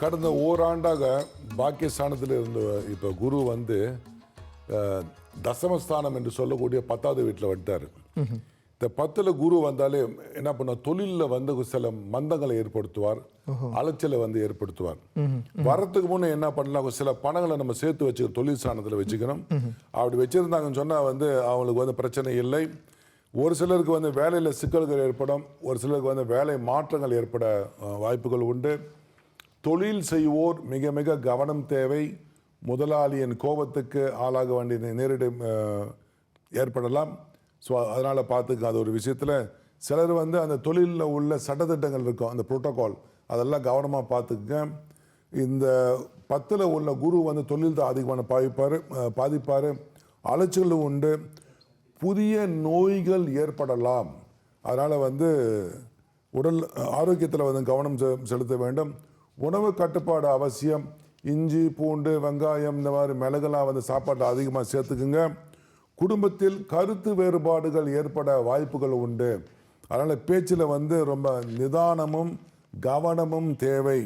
கடந்த ஓராண்டாக பாக்கியஸ்தானத்தில் இருந்த இப்போ குரு வந்து தசமஸ்தானம் என்று சொல்லக்கூடிய 10வது வீட்டில் வந்துட்டார். இந்த 10ல் குரு வந்தாலே என்ன பண்ண, தொழிலில் வந்து சில மந்தங்களை ஏற்படுத்துவார், அலைச்சலை வந்து ஏற்படுத்துவார். வரத்துக்கு முன்னே என்ன பண்ணலாம், சில பணங்களை நம்ம சேர்த்து வச்சு தொழில் ஸ்தானத்தில் வச்சுக்கணும். அப்படி வச்சிருந்தாங்கன்னு சொன்னால் வந்து அவங்களுக்கு வந்து பிரச்சனை இல்லை. ஒரு சிலருக்கு வந்து வேலையில் சிக்கல்கள் ஏற்படும், ஒரு சிலருக்கு வந்து வேலை மாற்றங்கள் ஏற்பட வாய்ப்புகள் உண்டு. தொழில் செய்வோர் மிக மிக கவனம் தேவை. முதலாளியின் கோபத்துக்கு ஆளாக வேண்டிய நேரிட ஏற்படலாம். ஸோ அதனால் பார்த்துக்க. அது ஒரு விஷயத்தில் சிலர் வந்து அந்த தொழிலில் உள்ள சட்டத்திட்டங்கள் இருக்கும், அந்த புரோட்டோகால், அதெல்லாம் கவனமாக பார்த்துக்க. இந்த 10ல் உள்ள குரு வந்து தொழில் தான் அதிகமான பாதிப்பார். அலைச்சலும் உண்டு. புதிய நோய்கள் ஏற்படலாம். அதனால் வந்து உடல் ஆரோக்கியத்தில் வந்து கவனம் செலுத்த வேண்டும். உணவு கட்டுப்பாடு அவசியம். இஞ்சி, பூண்டு, வெங்காயம், இந்த மாதிரி மிளகெல்லாம் வந்து சாப்பாட்டை அதிகமாக சேர்த்துக்குங்க. குடும்பத்தில் கருத்து வேறுபாடுகள் ஏற்பட வாய்ப்புகள் உண்டு. அதனால் பேச்சில் வந்து ரொம்ப நிதானமும் கவனமும் தேவை.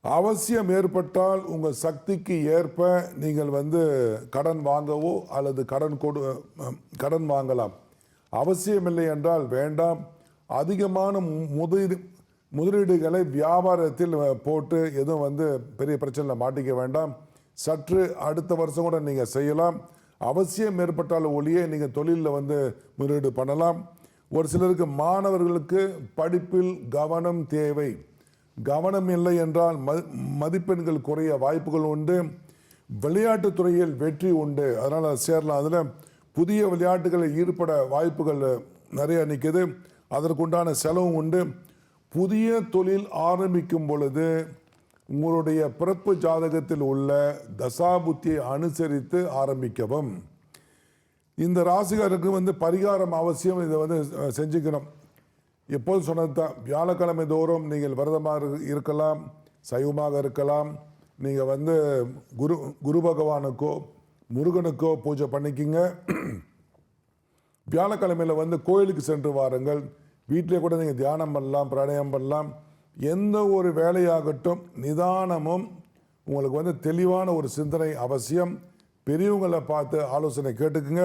அவசியம் ஏற்பட்டால் உங்கள் சக்திக்கு ஏற்ப நீங்கள் வந்து கடன் வாங்கவோ அல்லது கடன் வாங்கலாம். அவசியமில்லை என்றால் வேண்டாம். அதிகமான முதலீடுகளை வியாபாரத்தில் போட்டு எதுவும் வந்து பெரிய பிரச்சனையில் மாட்டிக்க வேண்டாம். சற்று அடுத்த வருஷம் கூட நீங்கள் செய்யலாம். அவசியம் ஏற்பட்டால் ஒழிய நீங்கள் தொழிலில் வந்து முதலீடு பண்ணலாம். ஒரு சிலருக்கு மாணவர்களுக்கு படிப்பில் கவனம் தேவை. கவனம் இல்லை என்றால் மதிப்பெண்கள் குறைய வாய்ப்புகள் உண்டு. விளையாட்டுத் துறையில் வெற்றி உண்டு, அதனால் சேரலாம். அதில் புதிய விளையாட்டுகளில் ஈடுபட வாய்ப்புகள் நிறைய நிற்குது. அதற்குண்டான செலவும் உண்டு. புதிய தொழில் ஆரம்பிக்கும் பொழுது உங்களுடைய பிறப்பு ஜாதகத்தில் உள்ள தசாபுத்தியை அனுசரித்து ஆரம்பிக்கவும். இந்த ராசிகாருக்கு வந்து பரிகாரம் அவசியம். இதை வந்து செஞ்சுக்கணும். எப்போதும் சொன்னது தான், வியாழக்கிழமை தோறும் நீங்கள் விரதமாக இருக்கலாம், சைவமாக இருக்கலாம். நீங்கள் வந்து குரு பகவானுக்கோ முருகனுக்கோ பூஜை பண்ணிக்கிங்க. வியாழக்கிழமையில் வந்து கோயிலுக்கு சென்று வாருங்கள். வீட்டிலே கூட நீங்கள் தியானம் பண்ணலாம், பிராணாயாமம் பண்ணலாம். எந்த ஒரு வேலையாகட்டும் நிதானமும் உங்களுக்கு வந்து தெளிவான ஒரு சிந்தனை அவசியம். பெரியவங்களை பார்த்து ஆலோசனை கேட்டுக்குங்க.